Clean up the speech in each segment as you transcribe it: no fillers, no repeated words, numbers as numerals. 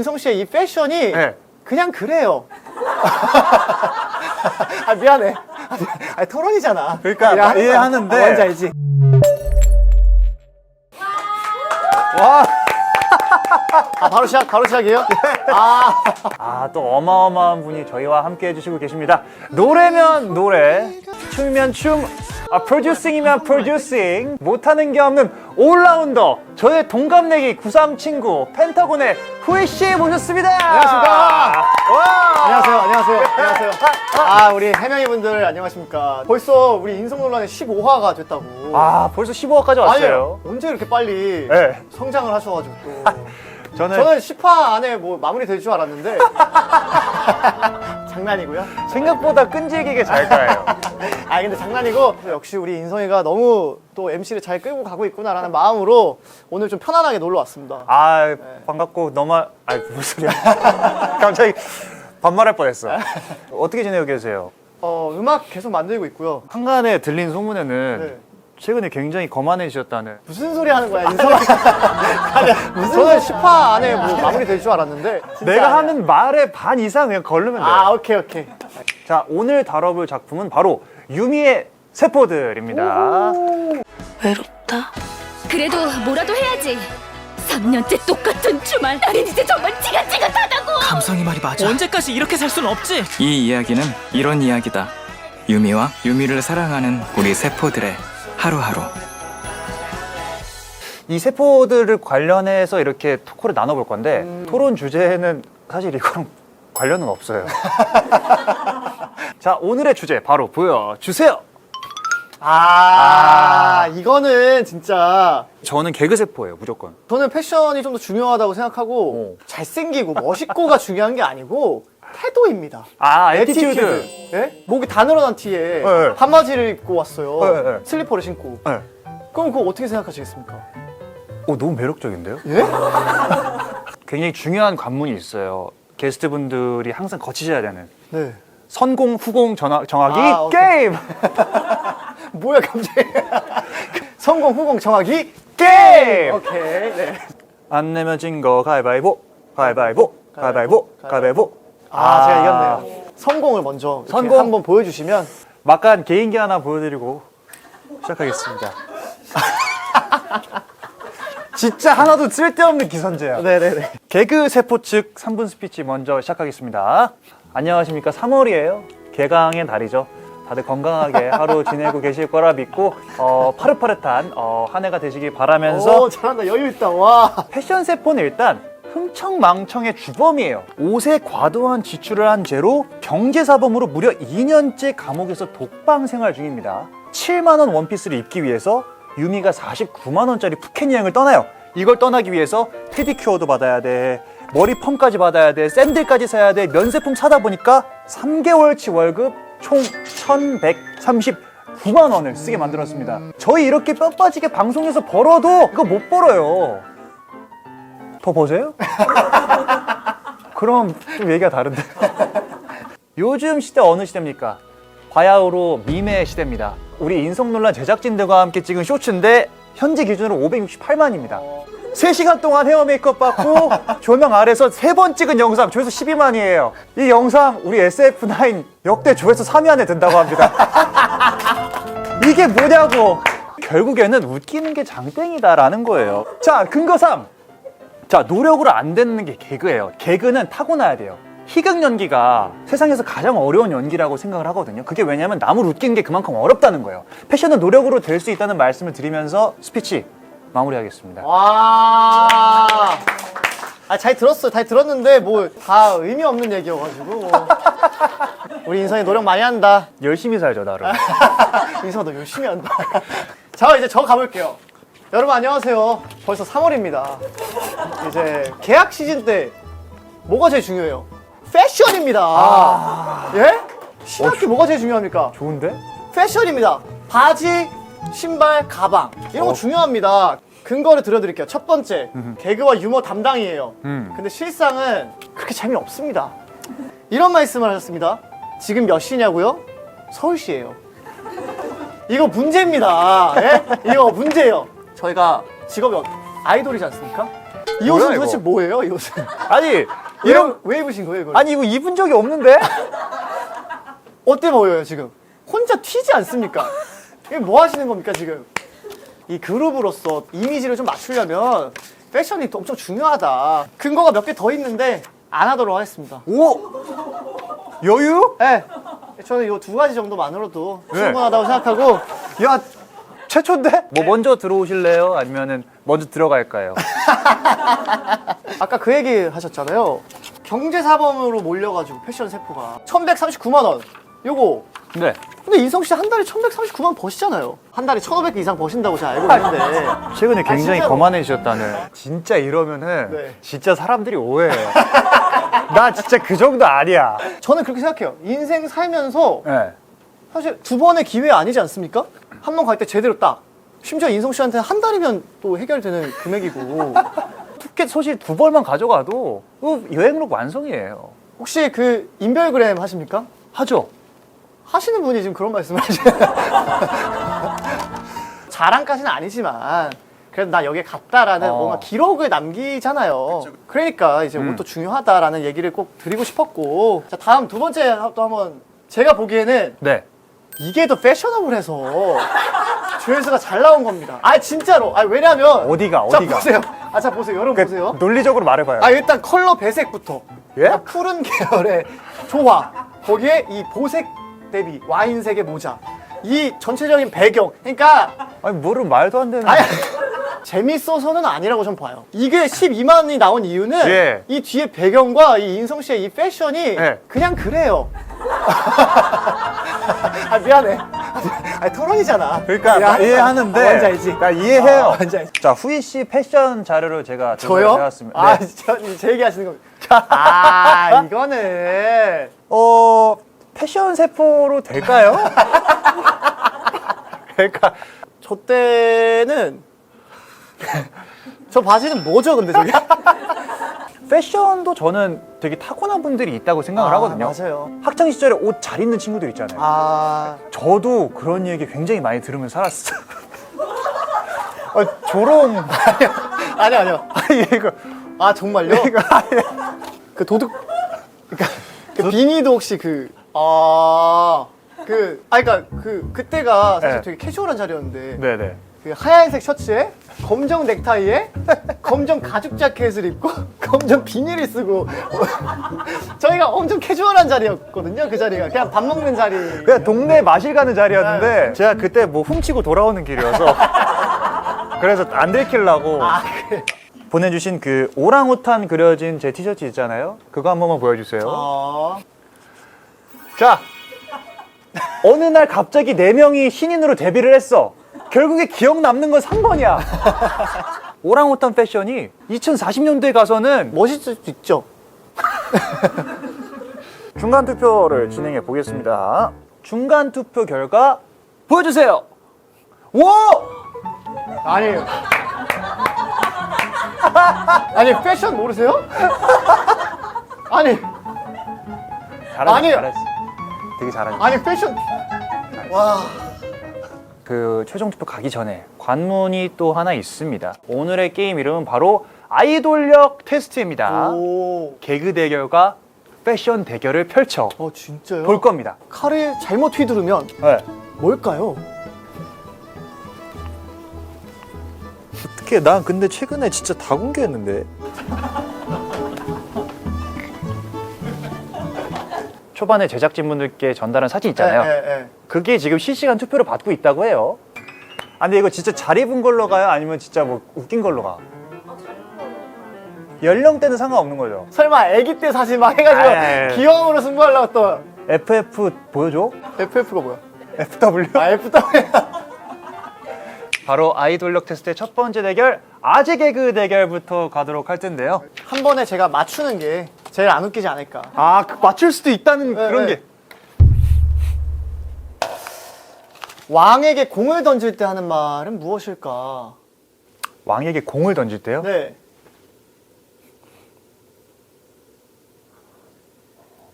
인성 씨의 이 패션이 네. 그냥 그래요. 아, 미안해. 아, 토론이잖아. 그러니까 이해하는데. 뭔지 알지? 와. 아, 바로 시작이에요? 또 어마어마한 분이 저희와 함께 해주시고 계십니다. 노래면 노래, 춤이면 춤, 프로듀싱이면 프로듀싱, 못하는 게 없는 올라운더, 저의 동갑내기 93 친구 펜타곤의 후이 씨 모셨습니다. 안녕하십니까. 와. 안녕하세요. 아, 우리 해명이 분들 안녕하십니까. 벌써 우리 인성논란이 15화가 됐다고. 벌써 15화까지 왔어요. 아니에요. 언제 이렇게 빨리 네. 성장을 하셔가지고 또. 저는 10화 안에 뭐 마무리 될 줄 알았는데. 장난이고요. 생각보다 끈질기게 잘 가요. 아, 근데 장난이고 역시 우리 인성이가 너무 또 MC를 잘 끌고 가고 있구나라는 마음으로 오늘 좀 편안하게 놀러 왔습니다. 반갑고 너무 무슨 소리야. 갑자기 반말할 뻔했어. 어떻게 지내고 계세요? 음악 계속 만들고 있고요. 한간에 들린 소문에는 네. 최근에 굉장히 거만해지셨다는. 무슨 소리 하는 거야, 인성아? 저는 10화 안에 뭐 마무리 될 줄 알았는데 진짜 내가 아니야. 하는 말의 반 이상 그냥 걸르면 돼요. 오케이. 자, 오늘 다뤄볼 작품은 바로 유미의 세포들입니다. 외롭다. 그래도 뭐라도 해야지. 3년째 똑같은 주말. 나는 이제 정말 지긋지긋하다고. 감성이 말이 맞아. 언제까지 이렇게 살 수는 없지. 이 이야기는 이런 이야기다. 유미와 유미를 사랑하는 우리 세포들의 하루하루. 이 세포들을 관련해서 이렇게 토크를 나눠볼 건데 토론 주제는 사실 이거랑 관련은 없어요. 자, 오늘의 주제 바로 보여주세요. 이거는 진짜 저는 개그 세포예요, 무조건. 저는 패션이 좀 더 중요하다고 생각하고 잘생기고 멋있고가 중요한 게 아니고 태도입니다. 애티튜드. 예? 목이 다 늘어난 티에 네. 반바지를 입고 왔어요. 네. 슬리퍼를 신고. 네. 그럼 그거 어떻게 생각하시겠습니까? 너무 매력적인데요? 예? 굉장히 중요한 관문이 있어요. 게스트분들이 항상 거치셔야 되는. 네. 선공, 후공 정하기 오케이. 게임! 뭐야 갑자기? 성공, 후공, 정하기 게임! 오케이. 네. 안 내면 진 거 가위바위보, 가위바위보, 가위바위보, 가위바위보. 제가 이겼네요. 성공을 먼저 이렇게 성공. 한번 보여주시면. 막간 개인기 하나 보여드리고 시작하겠습니다. 진짜 하나도 쓸데없는 기선제야. 네네네. 개그 세포 측 3분 스피치 먼저 시작하겠습니다. 안녕하십니까. 3월이에요. 개강의 달이죠. 다들 건강하게 하루 지내고 계실 거라 믿고 파릇파릇한 한 해가 되시길 바라면서 잘한다. 여유있다. 와. 패션 세포는 일단 흥청망청의 주범이에요. 옷에 과도한 지출을 한 죄로 경제사범으로 무려 2년째 감옥에서 독방 생활 중입니다. 7만 원 원피스를 입기 위해서 유미가 49만 원짜리 푸켓 여행을 떠나요. 이걸 떠나기 위해서 페디큐어도 받아야 돼, 머리 펌까지 받아야 돼, 샌들까지 사야 돼, 면세품 사다 보니까 3개월치 월급 총 1,139만 원을 쓰게 만들었습니다. 저희 이렇게 뼈 빠지게 방송에서 벌어도 이거 못 벌어요. 더 버세요? 그럼 좀 얘기가 다른데. 요즘 시대 어느 시대입니까? 바야흐로 밈의 시대입니다. 우리 인성논란 제작진들과 함께 찍은 쇼츠인데 현재 기준으로 568만입니다. 3시간 동안 헤어 메이크업 받고 조명 아래서 3번 찍은 영상 조회수 12만이에요. 이 영상 우리 SF9 역대 조회수 3위 안에 든다고 합니다. 이게 뭐냐고. 결국에는 웃기는 게 장땡이다라는 거예요. 자, 근거 3. 자, 노력으로 안 되는 게 개그예요. 개그는 타고나야 돼요. 희극 연기가 세상에서 가장 어려운 연기라고 생각을 하거든요. 그게 왜냐면 남을 웃기는 게 그만큼 어렵다는 거예요. 패션은 노력으로 될 수 있다는 말씀을 드리면서 스피치 마무리하겠습니다. 와. 잘 들었어요. 잘 들었는데 뭐 다 의미 없는 얘기여가지고. 우리 인성이 노력 많이 한다. 열심히 살죠, 나름. 인성아 너 열심히 한다. 자, 이제 저 가볼게요. 여러분 안녕하세요. 벌써 3월입니다. 이제 개학 시즌 때 뭐가 제일 중요해요? 패션입니다. 예? 신학기 뭐가 제일 중요합니까? 좋은데? 패션입니다. 바지, 신발, 가방 이런 거 중요합니다. 근거를 들려드릴게요. 첫 번째, 개그와 유머 담당이에요. 근데 실상은 그렇게 재미없습니다. 이런 말씀을 하셨습니다. 지금 몇 시냐고요? 서울시예요. 이거 문제입니다. 예? 이거 문제예요. 저희가 직업이 아이돌이지 않습니까? 이 옷은 뭐야, 도대체 이거? 뭐예요? 이 옷은 아니 왜 입으신 거예요 이걸? 아니 이거 입은 적이 없는데? 어때 보여요 지금? 혼자 튀지 않습니까? 이게 뭐 하시는 겁니까 지금? 이 그룹으로서 이미지를 좀 맞추려면 패션이 또 엄청 중요하다. 근거가 몇 개 더 있는데 안 하도록 하겠습니다. 오 여유? 네. 저는 이 두 가지 정도만으로도 네. 충분하다고 생각하고 야 최초인데? 뭐 먼저 들어오실래요? 아니면은 먼저 들어갈까요? 아까 그 얘기 하셨잖아요. 경제사범으로 몰려가지고 패션 세포가 1139만 원. 요거 네. 근데 인성 씨 한 달에 1139만 원 버시잖아요. 한 달에 1,500개 이상 버신다고 제가 알고 있는데 최근에 굉장히 진짜로? 거만해지셨다는. 진짜 이러면은 네. 진짜 사람들이 오해해. 나 진짜 그 정도 아니야. 저는 그렇게 생각해요. 인생 살면서 네. 사실 두 번의 기회 아니지 않습니까? 한 번 갈 때 제대로 딱. 심지어 인성 씨한테는 한 달이면 또 해결되는 금액이고. 티켓 소실 2벌만 가져가도 여행록 완성이에요. 혹시 그 인별그램 하십니까? 하죠. 하시는 분이 지금 그런 말씀을 하시는 자랑까지는 아니지만 그래도 나 여기에 갔다라는 뭔가 기록을 남기잖아요. 그러니까 이제 옷도 중요하다라는 얘기를 꼭 드리고 싶었고. 자, 다음 두 번째 또 한번 제가 보기에는 네. 이게 더 패셔너블해서 조회수가 잘 나온 겁니다. 아 진짜로. 아 왜냐면 어디가? 자 어디가? 보세요. 아 자 보세요. 여러분 보세요. 논리적으로 말해봐요. 아 일단 컬러 배색부터. 예? 아, 푸른 계열의 조화. 거기에 이 보색 대비 와인색의 모자. 이 전체적인 배경. 그러니까 아니 뭐를 말도 안 되는. 아니, 재밌어서는 아니라고 좀 봐요. 이게 12만이 나온 이유는 예. 이 뒤에 배경과 이 인성 씨의 이 패션이 예. 그냥 그래요. 아 미안해. 아니 토론이잖아. 그러니까 나 미안하다. 이해하는데. 뭔지 알지? 나 이해해요. 뭔지 알지? 자 후이 씨 패션 자료를 제가 저요? 해왔습니다. 아, 네. 제 얘기하시는 겁니다. 아, 이거는 패션 세포로 될까요? 그러니까 저 때는 저 바지는 뭐죠, 근데 저게? 패션도 저는 되게 타고난 분들이 있다고 생각을 하거든요. 맞아요. 학창 시절에 옷 잘 입는 친구들 있잖아요. 아, 저도 그런 얘기 굉장히 많이 들으면서 살았어요. 조롱. 아니요. 아니 이거 아 정말요? 그 도둑, 그러니까 그 비니도 혹시 그러니까 그때가 사실 네. 되게 캐주얼한 자리였는데 네네. 그 하얀색 셔츠에 검정 넥타이에 검정 가죽 자켓을 입고 검정 비닐을 쓰고 저희가 엄청 캐주얼한 자리였거든요. 그 자리가 그냥 밥 먹는 자리. 그냥 동네 마실 가는 자리였는데 네. 제가 그때 뭐 훔치고 돌아오는 길이어서 그래서 안 들키려고 아, 그래. 보내주신 그 오랑우탄 그려진 제 티셔츠 있잖아요. 그거 한 번만 보여주세요. 자, 어느 날 갑자기 4명이 신인으로 데뷔를 했어. 결국에 기억 남는 건 3번이야. 오랑우탄 패션이 2040년대에 가서는 멋있을 수 있죠. 중간 투표를 진행해 보겠습니다. 중간 투표 결과 보여주세요. 오! 아니에요. 아니 패션 모르세요? 아니 잘했어, 아니에요. 잘했어. 되게 잘하셨어. 아니 패션 와 그 최종 투표 가기 전에 관문이 또 하나 있습니다. 오늘의 게임 이름은 바로 아이돌력 테스트입니다. 오. 개그 대결과 패션 대결을 펼쳐 진짜요? 볼 겁니다. 칼을 잘못 휘두르면 네. 뭘까요? 어떻게 난 근데 최근에 진짜 다 공개했는데. 초반에 제작진분들께 전달한 사진 있잖아요. 네. 그게 지금 실시간 투표를 받고 있다고 해요. 아 근데 이거 진짜 잘 입은 걸로 가요? 아니면 진짜 뭐 웃긴 걸로 가? 연령대는 상관없는 거죠. 설마 아기 때 사진 막 해가지고 아니. 귀여움으로 승부하려고 또 FF 보여줘? FF가 뭐야? FW? FW 바로 아이돌력 테스트의 첫 번째 대결 아재 개그 대결부터 가도록 할 텐데요. 한 번에 제가 맞추는 게 제일 안 웃기지 않을까. 아 맞출 수도 있다는 그런 네. 게. 왕에게 공을 던질 때 하는 말은 무엇일까? 왕에게 공을 던질 때요? 네.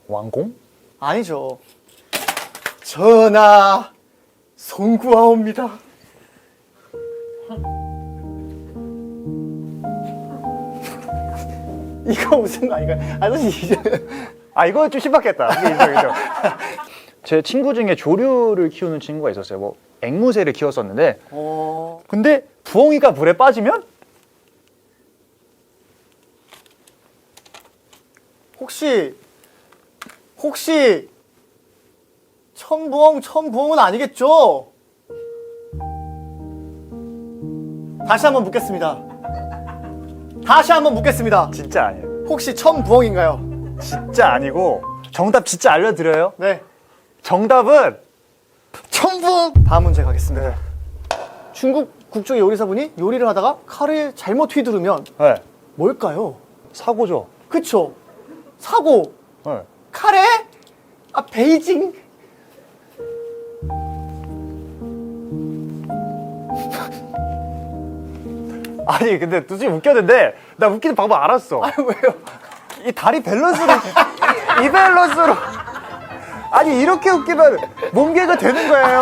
왕공? 아니죠. 전하, 송구하옵니다. 이거 무슨 거 아닌가요? 아 사실 아 이거 좀 신박했다. 인정. 제 친구 중에 조류를 키우는 친구가 있었어요. 뭐 앵무새를 키웠었는데 근데 부엉이가 물에 빠지면 혹시 천부엉은 아니겠죠? 다시 한번 묻겠습니다. 진짜 아니에요. 혹시 천부엉인가요? 진짜 아니고 정답 진짜 알려드려요. 네. 정답은 천부엉. 다음 문제 가겠습니다. 중국 국적의 요리사분이 요리를 하다가 칼을 잘못 휘두르면 네. 뭘까요? 사고죠. 그쵸? 사고. 네. 카레? 베이징? 아니 근데 솔직히 웃겼는데 나 웃기는 방법 알았어. 아니 왜요? 이 다리 밸런스로 이 밸런스로 아니 이렇게 웃기면 몸개가 되는 거예요.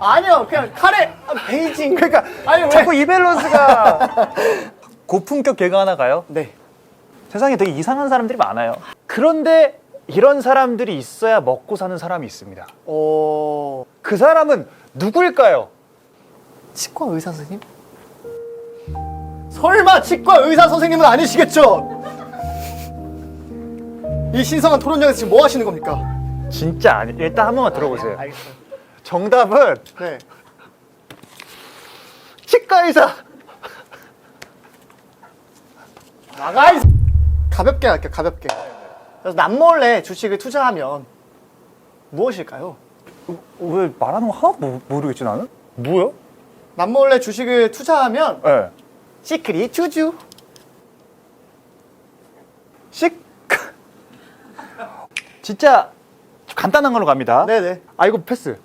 아니요 그냥 카레 베이징. 그러니까 아니 왜? 자꾸 이 밸런스가 고품격 개그 하나 가요. 네. 세상에 되게 이상한 사람들이 많아요. 그런데 이런 사람들이 있어야 먹고 사는 사람이 있습니다. 그 사람은 누구일까요? 치과 의사 선생님? 설마 치과 의사 선생님은 아니시겠죠? 이 신성한 토론장에서 지금 뭐 하시는 겁니까? 진짜 아니. 일단 한 번만 들어보세요. 알겠어요. 정답은 네. 치과 의사. 나가 이 가볍게 할게요. 가볍게. 그래서 남몰래 주식을 투자하면 무엇일까요? 왜 말하는 거 하나도 모르겠지 나는? 뭐야? 남몰래 주식을 투자하면 네. 시크릿 주주. 진짜 간단한 걸로 갑니다. 네네. 아 이거 패스.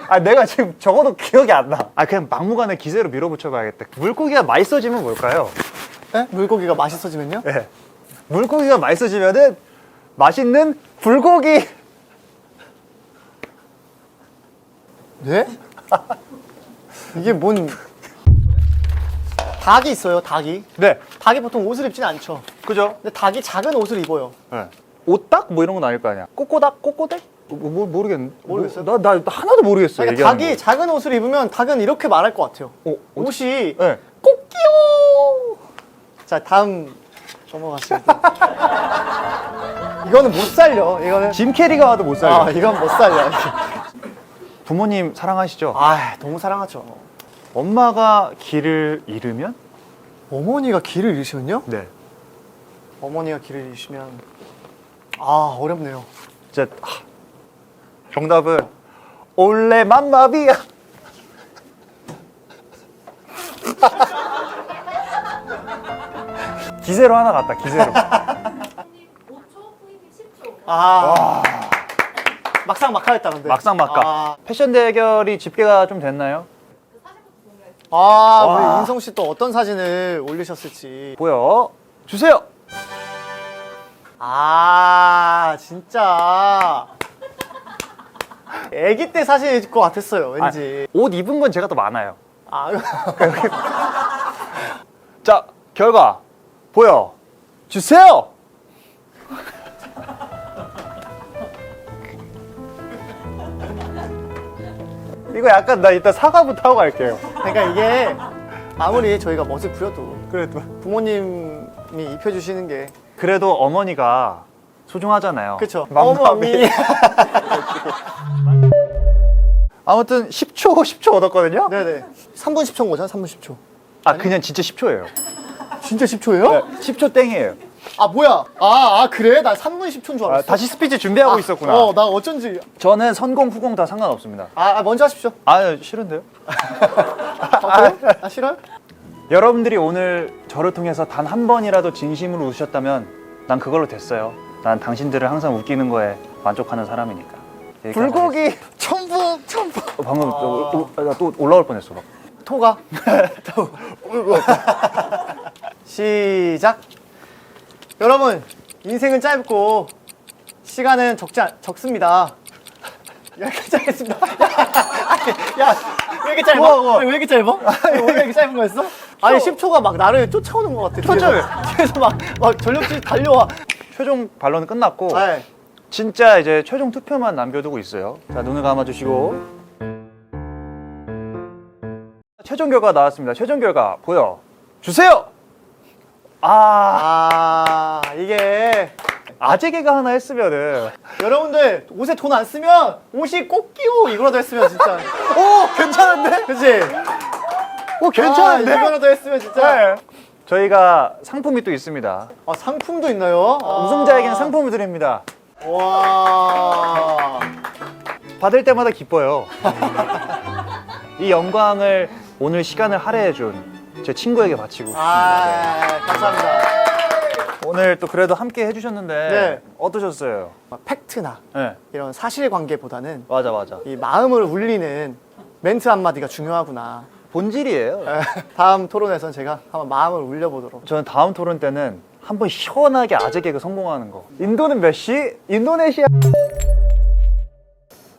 아 내가 지금 적어도 기억이 안 나. 아 그냥 막무가내 기세로 밀어붙여봐야겠다. 물고기가 맛있어지면 뭘까요? 네? 물고기가 맛있어지면요? 네. 물고기가 맛있어지면은 맛있는 불고기. 네? 이게 뭔 닭이 있어요. 닭이. 네. 닭이 보통 옷을 입지는 않죠. 그죠? 근데 닭이 작은 옷을 입어요. 네. 옷닭 뭐 이런 건 아닐 거 아니야. 꼬꼬닭, 꼬꼬댁? 모르겠는데. 모르겠어요? 나 하나도 모르겠어. 그러니까 닭이 작은 옷을 입으면 닭은 이렇게 말할 것 같아요. 옷이 네. 꼭 끼워. 자 다음 넘어갔습니다. 이거는 못 살려. 이거는 짐 캐리가 와도 못 살려. 이건 못 살려. 부모님 사랑하시죠? 너무 사랑하죠. 엄마가 길을 잃으면? 어머니가 길을 잃으시면요? 네. 어머니가 길을 잃으시면 어렵네요. 진짜 정답은 올레 맘마비야. 기세로 하나 갔다. 기세로. 막상 막하였다 근데. 막상 막가. 패션 대결이 집계가 좀 됐나요? 우리 인성 씨 또 어떤 사진을 올리셨을지. 보여 주세요. 진짜. 아기 때 사진일 것 같았어요, 왠지. 옷 입은 건 제가 더 많아요. 아, 자, 결과 보여 주세요. 이거 약간 나 이따 사과부터 하고 갈게요. 그러니까 이게 아무리 저희가 멋을 부려도 그래도 부모님이 입혀주시는 게. 그래도 어머니가 소중하잖아요. 그쵸. 어머니. 아무튼 10초 얻었거든요. 네네. 3분 10초인 거잖아, 3분 10초. 그냥 진짜 10초예요. 진짜 10초예요? 10초 땡이에요. 뭐야? 그래? 나 3분 10초인 줄 알았어. 다시 스피치 준비하고 있었구나. 나 어쩐지. 저는 선공, 후공 다 상관없습니다. 먼저 하십시오. 싫은데요? 그래? 싫어요? 여러분들이 오늘 저를 통해서 단 한 번이라도 진심으로 웃으셨다면 난 그걸로 됐어요. 난 당신들을 항상 웃기는 거에 만족하는 사람이니까. 불고기 첨부. 방금 나 또 올라올 뻔했어. 막. 토가. 시작. 여러분, 인생은 짧고 시간은 적습니다. 여기까지 하겠습니다. 야, 왜 이렇게 짧아? 우와. 왜 이렇게 짧아? 원래 이렇게 짧은 거였어? 아니 10초가 막 나를 쫓아오는 것 같아. 뒤에서 막 전력질 달려와. 최종 반론은 끝났고 네. 진짜 이제 최종 투표만 남겨두고 있어요. 자, 눈을 감아주시고 최종 결과 나왔습니다. 최종 결과 보여 주세요. 이게 아재 개가 하나 했으면은 여러분들 옷에 돈 안 쓰면 옷이 꼭 끼고 이거라도 했으면 진짜. 오 괜찮은데? 그치? 오 괜찮은데? 이거라도 했으면 진짜. 네. 저희가 상품이 또 있습니다. 상품도 있나요? 우승자에게는 상품을 드립니다. 와. 받을 때마다 기뻐요. 이 영광을 오늘 시간을 할애해준 제 친구에게 바치고 싶습니다. 감사합니다. 오늘 또 그래도 함께 해주셨는데 네. 어떠셨어요? 팩트나 네, 이런 사실관계보다는 맞아. 이 마음을 울리는 멘트 한마디가 중요하구나. 본질이에요. 다음 토론에서는 제가 한번 마음을 울려보도록. 저는 다음 토론 때는 한번 시원하게 아재 개그 성공하는 거. 인도는 몇 시? 인도네시아.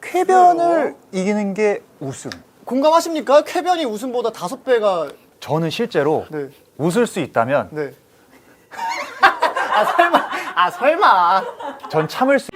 쾌변을 이기는 게 우승. 공감하십니까? 쾌변이 웃음보다 5배가. 저는 실제로 네. 웃을 수 있다면 네. 설마. 전 참을 수